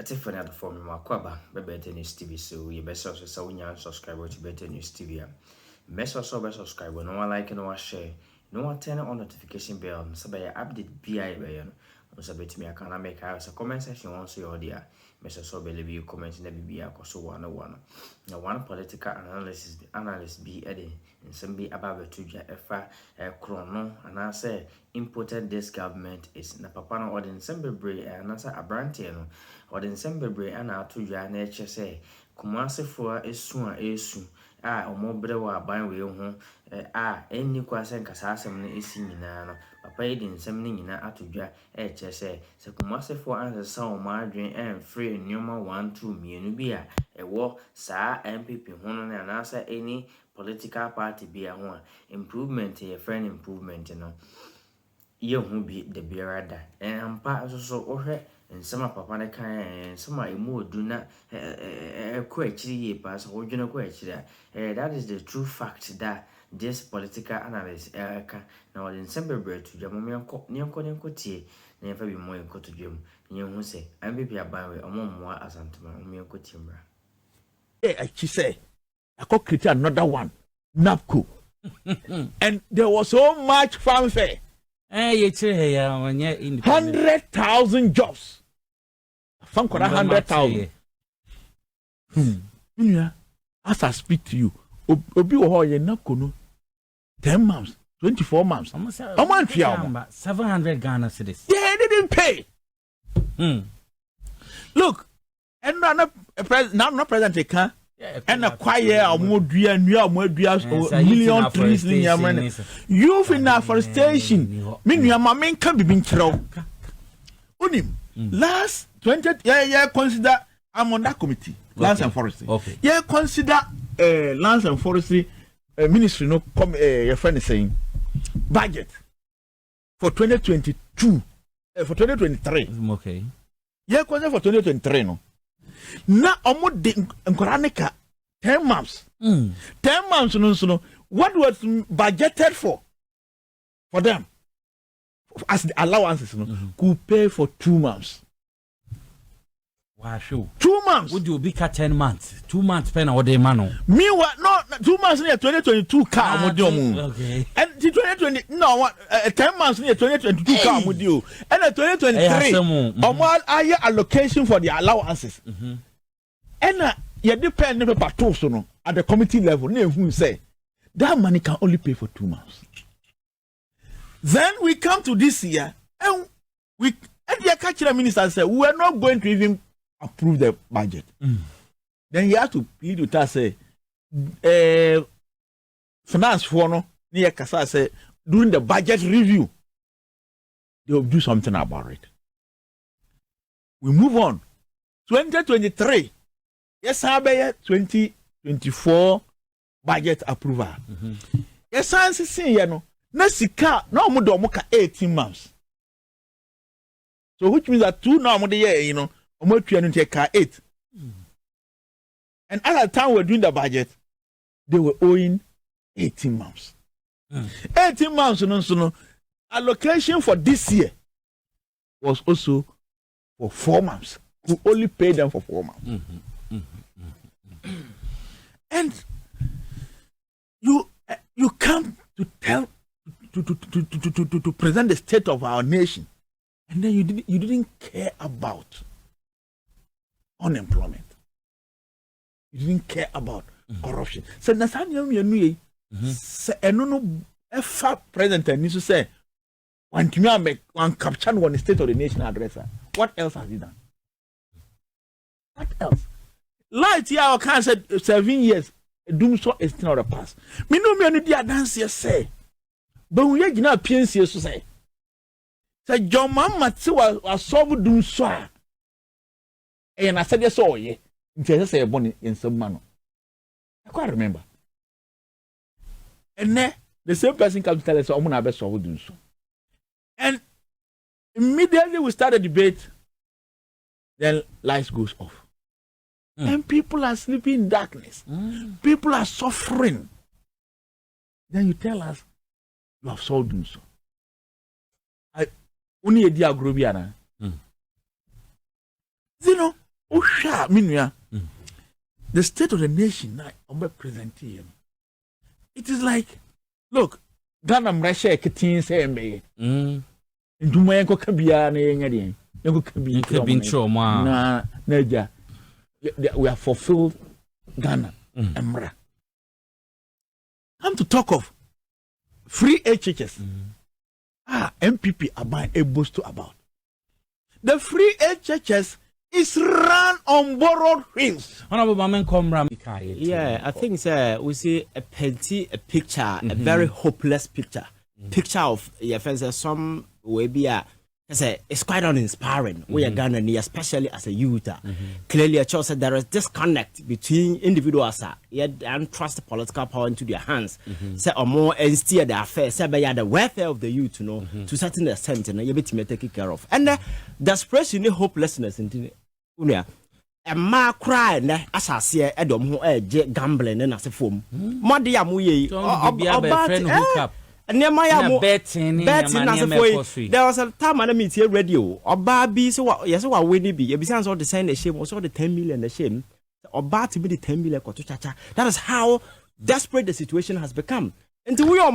Ati for the form Makwaba, Better News TV, so you best also so when subscriber to Better News TV. Best also best subscriber, no one like no one share, no one turn on notification bell, so by update BI bayon. So bet me I can make a comment section once you order. Mr. So believe you comment in the BBI so 101. Now one political analyst be adding and some be about to Efa chrono and I say imported this government is na papa no or the December and answer a brantiano or the December and I to ya nature say Kumasi for a soon a soon. Omo brewa aban we ho enni kwase nkasa asem no esi nyina no papa yi de nsem no nyina atodwa che se kumasefo ansesa o ma adwen free nyoma 1 2 mienu bi ewo saa MPP ho no na anasa any political party bi ho a improvement ye friend improvement no ye hu bi de biara ampa so ohwe nsema papa ne kan nsema emu odu na ko akiri ye pa so wodwene ko akiri that is the true fact that this political analyst ka na won nsembere to dwam nyenko tie na yefa bi mo yenko to dwam nyen se MPP aban we omo asantuma nyenko tie mra she say I could create another one NAPCO and there was so much fanfare 100,000 jobs. Fun 100,000. As I speak to you, Obi Ohoye Nakono 10 months, 24 months. How much? 700 Ghana cedis. They didn't pay. Look, and not president can. And a choir or more dear million trees in Yaman. Youth in afforestation. Meaning, my main can be being thrown. Unim, last 20 consider I'm on that committee, Lands and Forestry. Okay. Consider Lands and Forestry Ministry, no, your friend is saying budget for 2022, for 2023. Okay. Consider for 2023, no. Na omo de nkoranika 10 months. 10 months no. What was budgeted for them as the allowances could pay for 2 months. Wow, sure. 2 months. Would you be 10 months? 2 months pen or day man. Meanwhile, no 2 months near 2022 car okay. And 2020 no 10 months near 2022 car with you. And 2023 higher allocation for the allowances. And you depend on paper no at the committee level. Who say that money can only pay for 2 months. Then we come to this year and the cultural minister said we are not going to even approve the budget. Then he has to plead with us say finance for no near Kasa say during the budget review they will do something about it. We move on. 2023. Yes, I be 2024 budget approval. Yes, I see you know. Nasika no mo do mo ka 18 months. So which means that 2 now mo dey you know, omo tua no take 8. And at that time we're doing the budget, they were owing 18 months. 18 months no allocation for this year was also for 4 months. We only pay them for 4 months. And you come to tell to present the state of our nation, and then you didn't care about unemployment. You didn't care about corruption. So Nathaniel Miyanu say no president needs to say one capture one state of the nation addresser. What else has he done? What else? Light here I can say 7 years. Doom so is not a pass. Me no me no dia dance say. But we gina PNC so say. Say John Mama ti was solve doom so. And I said yes so ye. Nti say born in some man. I can't remember. And then the same person comes to tell us I'm gonna be solve doom so. And immediately we start a debate. Then lights goes off. And people are sleeping in darkness. People are suffering. Then you tell us you have solved them so. I only a dia grobiana. You know, Usha, Minya. The state of the nation, now, I'm presenting. It is like, look, Ghana Mresha Kitin say me. Dumayanko Kabia, Yanko Kabin, Naja. We have fulfilled Ghana, Emra. Come to talk of free HHS. MPP are buying a boost to about. The free HHS is run on borrowed things. Yeah, I think we see a picture, a very hopeless picture. Picture of some way be it's quite uninspiring. We are Ghanaians, especially as a youth. Clearly, a choice that there is disconnect between individuals. Yet and trust the political power into their hands. Say or more and steer the affairs. Say by the welfare of the youth, to certain extent, and you be taken care of. And desperation, hopelessness, in a ma cry as I see a dom who gambling and as a form. Madia Muye or Nemaya betting there was a time I meet here radio or Barbie so yes what winning be besides all the sign the shame was all the 10 million the shame or bad to be the 10 million kotuchacha. That is how desperate the situation has become. And we are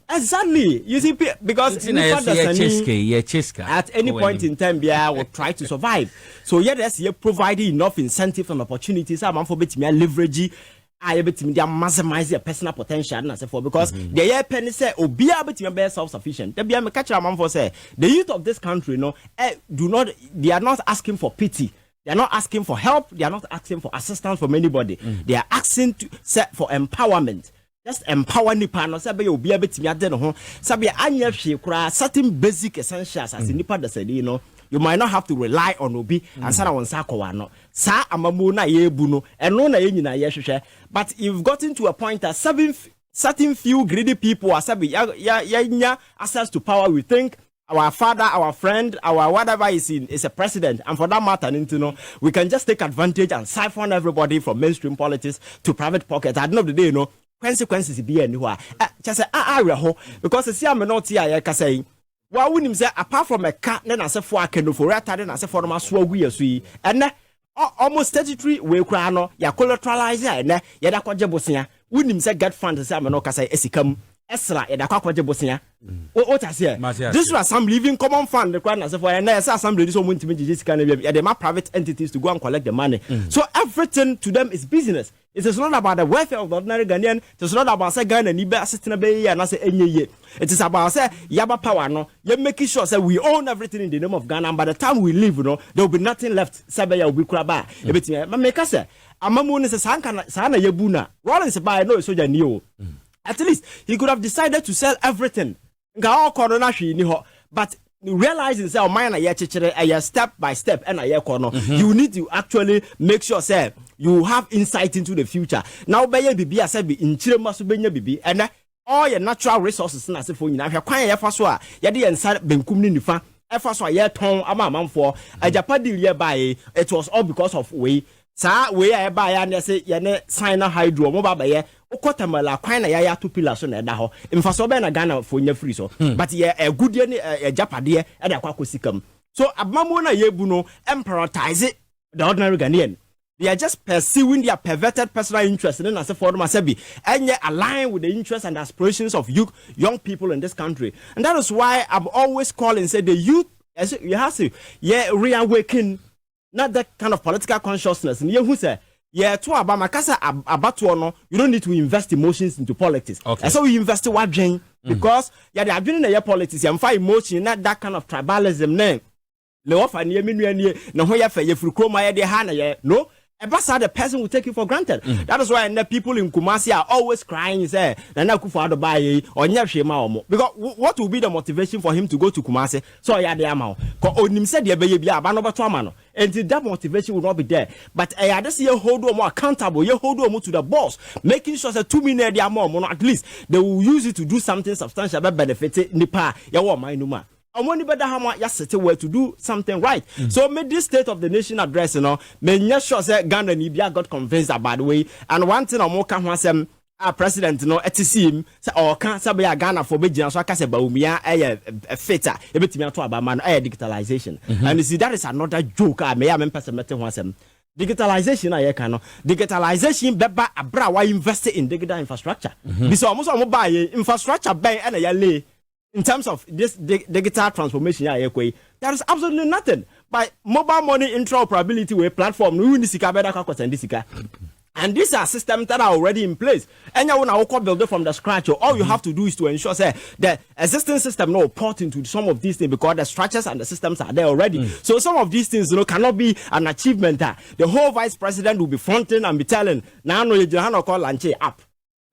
exactly you see because at any point in time will try to survive. So yes, you provide enough incentive and opportunities. I'm for bit me leverage. I bet me maximize their personal potential and for because the year penny say be able to be self-sufficient. They be a catch a man for say the youth of this country they are not asking for pity. They are not asking for help. They are not asking for assistance from anybody. They are asking for empowerment. Just empower nipa no say be obi abetimi ade no ho sabe anya hwe kura certain basic essentials as nipa da say you might not have to rely on obi and say won sa akwa no sa amamu na ye bu no eno na ye nyina ye hwehwe. But you've gotten to a point that certain few greedy people are sabe ya access to power. We think our father, our friend, our whatever is a president, and for that matter, we can just take advantage and siphon everybody from mainstream politics to private pockets. At the end of the day, consequences be anywhere. Just say because the CM not here can say why wouldn't say apart from a cat then I say for a canoe for red then I say for my swag and almost 33 we crano ya collateralize and ya da kwaje bosia wouldn't say get fund say no ka say esikam esra ya da kwaje bosia what I say this was some living common fund the crowd say for and assembly so won't be can ya they private entities to go and collect the money. So everything to them is business. It is not about the welfare of the ordinary Ghanaian. It is not about say Ghana ni be assisting be and say enye. It is about say yaba power no. You making sure say we own everything in the name of Ghana. And by the time we leave, there will be nothing left. Say be ya obi kraba. Ebetime. Ma make say amamu ne say sanka na yebuna. Rollins buy no so jani o. At least he could have decided to sell everything. Nga all corona hwi ni ho. But realizing say o man na ye chechere step by step and ye kono. You need to actually make sure say you have insight into the future. Now beye bibi ase bi nchirema so benya bibi and all your natural resources na se for nyina hwe kwan ye fa so a ye de ensa benkum ni nifa e fa so a ye ton amamfo ajapa deal ye buy it was all because of we sa we e buy ya na se ye ne sign hydro mo ba ye ukotamala kwan na ya to pillar so na da ho mfa so be na Ghana for nya free so but ye agudie ni ajapade e da kwakosikam so abmamu na ye bu no prioritize the ordinary Ghanaian. They are just pursuing their perverted personal interests and as a form of and yet align with the interests and aspirations of young people in this country. And that is why I'm always calling say the youth you have to reawaken not that kind of political consciousness. And you who say to abatu you don't need to invest emotions into politics. Okay. And so we invest in what drain because they are doing the politics and find emotion not that kind of tribalism name. No the person will take you for granted. That is why the people in Kumasi are always crying, say, Akufo Addo buy or Nyashema. Because what will be the motivation for him to go to Kumasi? So yeah, the amount. Onim said the baby abanoba twamano. And that motivation will not be there. But I just you hold on more accountable, you hold on more to the boss, making sure that 2 million at least they will use it to do something substantial that benefits Nipa, Yawa Mainuma. I want to do something right. So make this State of the Nation address, may sure say Ghana Nibia got convinced about the way. And one thing I'm more president no etisim say or can say be Ghana for be gina so aka say Bawumia fitter e betimi ato abama no digitalization and you see that is another joke me person mete ho asem digitalization digitalization beba abra wa invest in digital infrastructure because almost buy infrastructure buy and ya lay in terms of this digital transformation there is absolutely nothing by mobile money interoperability with platform we need sika better sika. And these are systems that are already in place. And you want to build it from the scratch. All you have to do is to ensure say the existing system no port into some of these things because the structures and the systems are there already. So some of these things cannot be an achievement. The whole vice president will be fronting and be telling now no you call lanche app.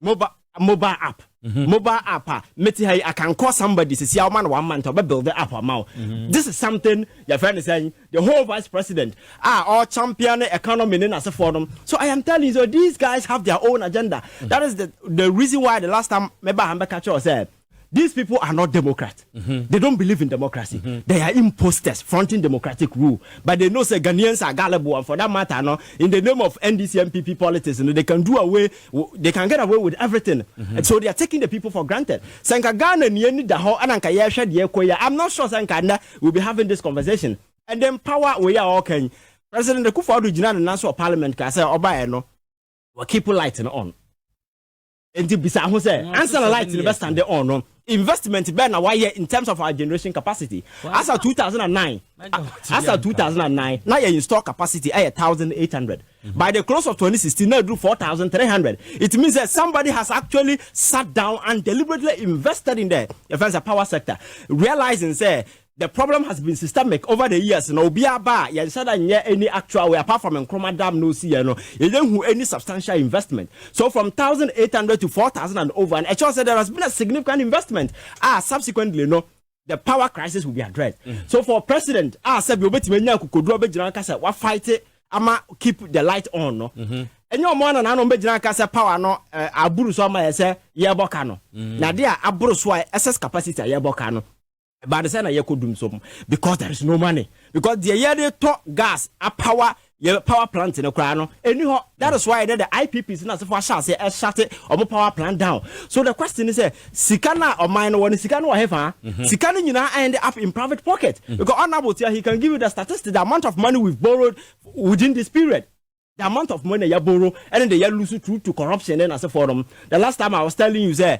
Mobile app. Mobile app. I can call somebody to see how man 1 month to build the app amount. This is something your friend is saying. The whole vice president all champion economy in as a forum. So I am telling you, so these guys have their own agenda. That is the reason why the last time Meba Hambekacho said these people are not Democrats. They don't believe in democracy. They are imposters fronting democratic rule. But they know say Ghanaians are gullible, and for that matter, no, in the name of NDC MPP politics, they can get away with everything. And so they are taking the people for granted. Sanka Ghana ni da ho ananka ye hwede ye koya. I'm not sure Sanka will be having this conversation. And then power we are okay. President Akufo Addo jina na so parliament ka say oba no we keep lighting on. And bisa ho say answer the light in the stand on no. Investment ben na why in terms of our generation capacity. As of 2009, now your install capacity 1,800. By the close of 2016, now do 4,300. It means that somebody has actually sat down and deliberately invested in the defense power sector, realizing say the problem has been systemic over the years. No, biaba, you said that any actual way apart from Nkrumah Dam no see, you don't have any substantial investment. So from 1,800 to 4,000 and over, and actually said there has been a significant investment. Subsequently, the power crisis will be addressed. So for president, said you bet me what fight it, I'ma keep the light on. No. And your man and I don't be power no aburu so ma say yebokano. Now there aburu so excess capacity yebokano. But the same could do so because there is no money. Because the year they talk gas, a power plant in the crown. Anyhow, that is why the IPPs not for shall say shut it or power plant down. So the question is, Sikana or mine one Sikana or heaven, Sikana you now end up in private pocket. Because honorable he can give you the statistics, the amount of money we've borrowed within this period. The amount of money you borrow and then they lose through to corruption and as a forum. The last time I was telling you, say,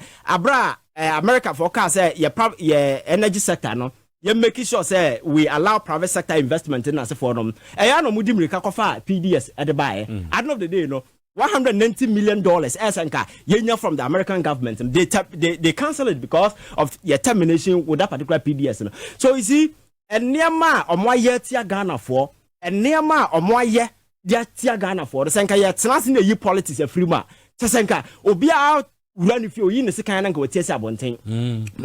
America forecast your energy sector, no, you making sure say we allow private sector investment in as a forum. I know Mudim Rikakofa PDS at the buy. At the end of the day, $190 million SNK from the American government. They cancel it because of your termination with that particular PDS. No? So you see, and near ma or more year tia Ghana for, and near ma or more year. Dia tia Ghana for the senka ya tenase na yi politics ya frima senka obi a run if you in the kind of go tia abonten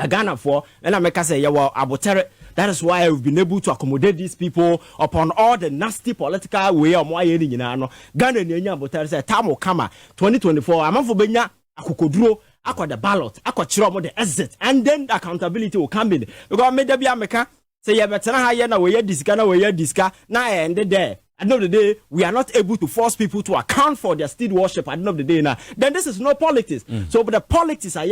Ghana for and I make say ya abotere. That is why we've been able to accommodate these people upon all the nasty political way of why any no Ghana ni anya abotere say time will come 2024 amafo benya akokoduro akwa the ballot akwa chiro mo the exit and then the accountability will come in because me da bia meka say ya betena ha ye na we diska na end there. At the end of the day, we are not able to force people to account for their steed worship at the end of the day now. Then this is no politics. So but the politics are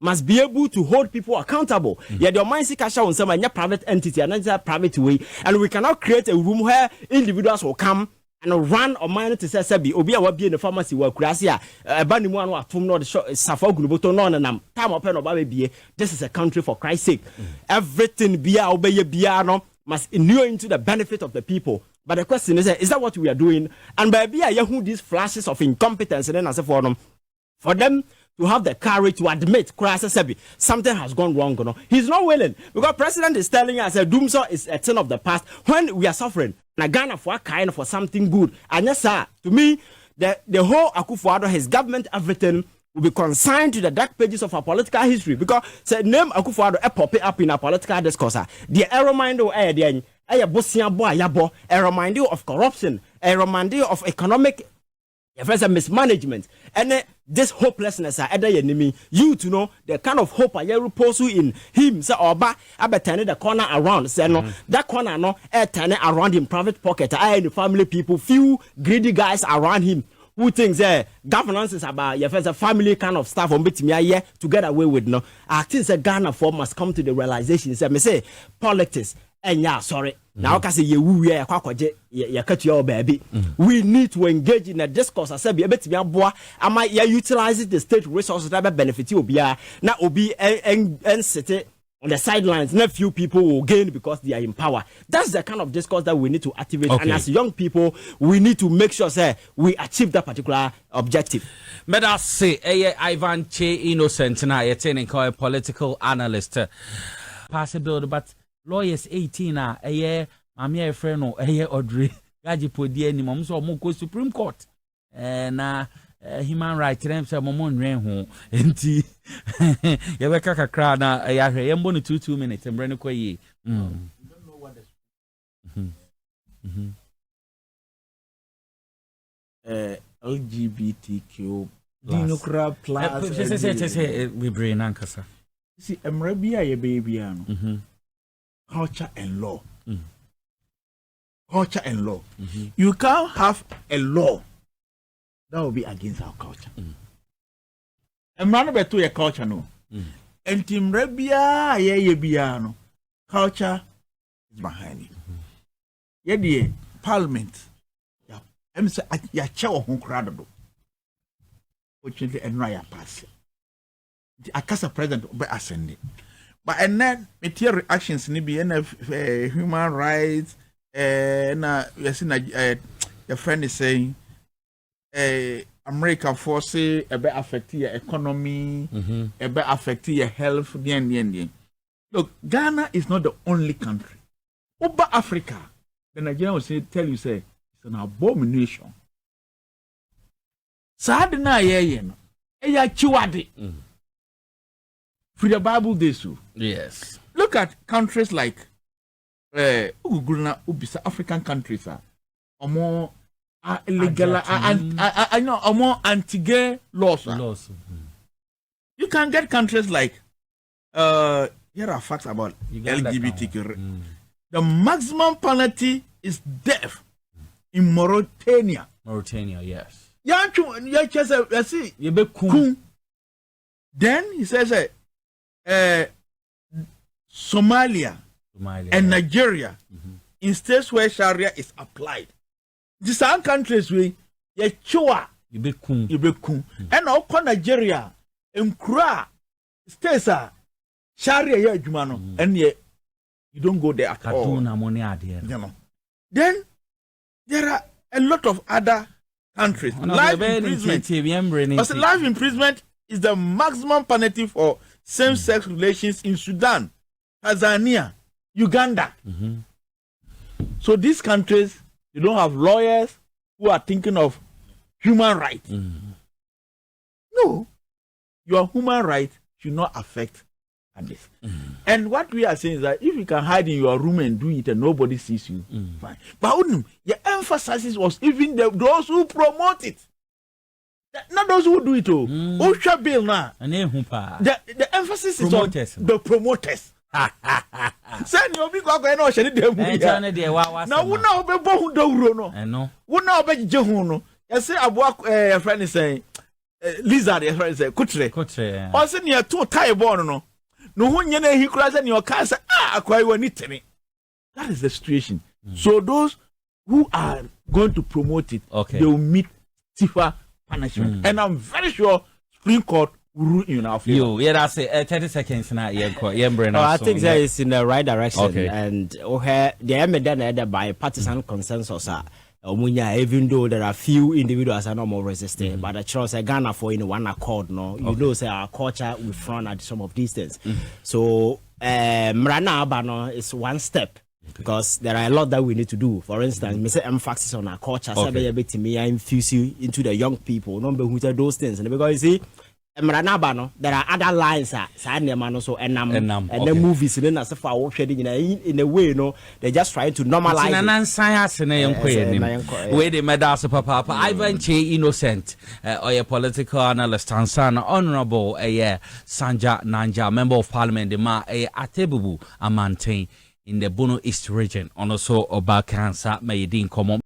must be able to hold people accountable. Yeah, the mind cash on some private entity and another private way. And we cannot create a room where individuals will come and run or mine to say Sebi Obia will be in the pharmacy work Gracia Banimuan or Tumno the Safo Gubuto non and time open or baby. This is a country for Christ's sake. Everything be obey biano must inure into the benefit of the people. But the question is that what we are doing? And by who these flashes of incompetence and then as a forum for them to have the courage to admit something has gone wrong. He's not willing because president is telling us that doomsday is a thing of the past when we are suffering. Now Ghana for kind for something good. And yes, sir, to me, the whole Akufo Addo, his government, everything will be consigned to the dark pages of our political history because say name Akufo Addo pop up in our political discourse. The reminder a reminder of corruption, a reminder of economic mismanagement, and this hopelessness you to know the kind of hope I pursue in him, say Oba, I turn the corner around, say no, that corner no, turn around in private pocket, the family people, few greedy guys around him who thinks governance is about your first family kind of stuff on betimi to get away with no. I think Ghana for must come to the realization say me say politics and sorry. Now kasi ye wu ye kwakwaje ye katu your baby. We need to engage in a discourse as be betimi aboa ama ye utilize the state resources that benefit obia na obi en city on the sidelines, not few people will gain because they are in power. That's the kind of discourse that we need to activate. Okay. And as young people, we need to make sure we achieve that particular objective. But I say, Ivan Che Innocent, now you're telling a political analyst. Pass a bill, but lawyers 18 are a year, I'm here, friend, or a year, Audrey, Gajipo, the minimum, so more go Supreme Court. And human rights them say momon ren ho enti ye be kaka kra na ya hwe ye mbo no 2 minutes mbre ne kwaye LGBTQ dinokra plus we brain ankasa see emre bia ye baby ano culture and law culture and law you can't have a law that will be against our culture. And man beto your culture no. And Tim Rebia ye biano. Culture is behind it. Ye the parliament. Ya emse ya chawo hon krado. Fortunately enra pass. The akasa president be ascend. But and then material reactions ni be human rights na you see na your friend is saying America force a be affect your economy, a be affect your health. Look, Ghana is not the only country. Over Africa, the Nigerian will tell you, it's an abomination. Sadina yeyen, eya chiwadi. For the Bible days too. Yes. Look at countries like African countries are more illegal. I know are more anti-gay laws. You can get countries like here are facts about LGBTQ. The maximum penalty is death in Mauritania. Mauritania, yes. Then he says Somalia and Nigeria in states where Sharia is applied. These are countries where you chua you be kun and also Nigeria and Kura states are Sharia ya jumano and you don't go there at all. Then there are a lot of other countries. Life imprisonment is the maximum penalty for same-sex relations in Sudan, Tanzania, Uganda. So these countries, you don't have lawyers who are thinking of human rights. No, your human rights should not affect this. And what we are saying is that if you can hide in your room and do it and nobody sees you, fine. But your emphasis was even those who promote it. Not those who do it. Who shall bill now? The emphasis is on the promoters. Send your big no now we know be bohu dawro no we know be jehu you say abua friend is saying lizard your friend say kutre o say near two tie born no hu nye na hi kura say near cancer akwai wani tene. That is the situation. So those who are going to promote it, they will meet stiffer punishment. And I'm very sure Supreme Court in our favor. Yeah, that's 30 seconds now. I think that is in the right direction. Okay. And the evidence by partisan consensus even though there are few individuals that are not more resistant, but the choice Ghana for in one accord, no, you know, say our culture we front at some of these things. So Mrana Abano is one step. Because there are a lot that we need to do. For instance, we say emphasis on our culture, infuse into the young people, number who say those things. And because you see, there are other lines and the movies in a way, you know, they're just trying to normalize it. Where they made us papa Ivan Che Innocent or a political analyst and son honorable Sanja Nanja, member of parliament, the ma Atebubu Amante in the Bono East region, and also Oba Kansa Mayedin Common.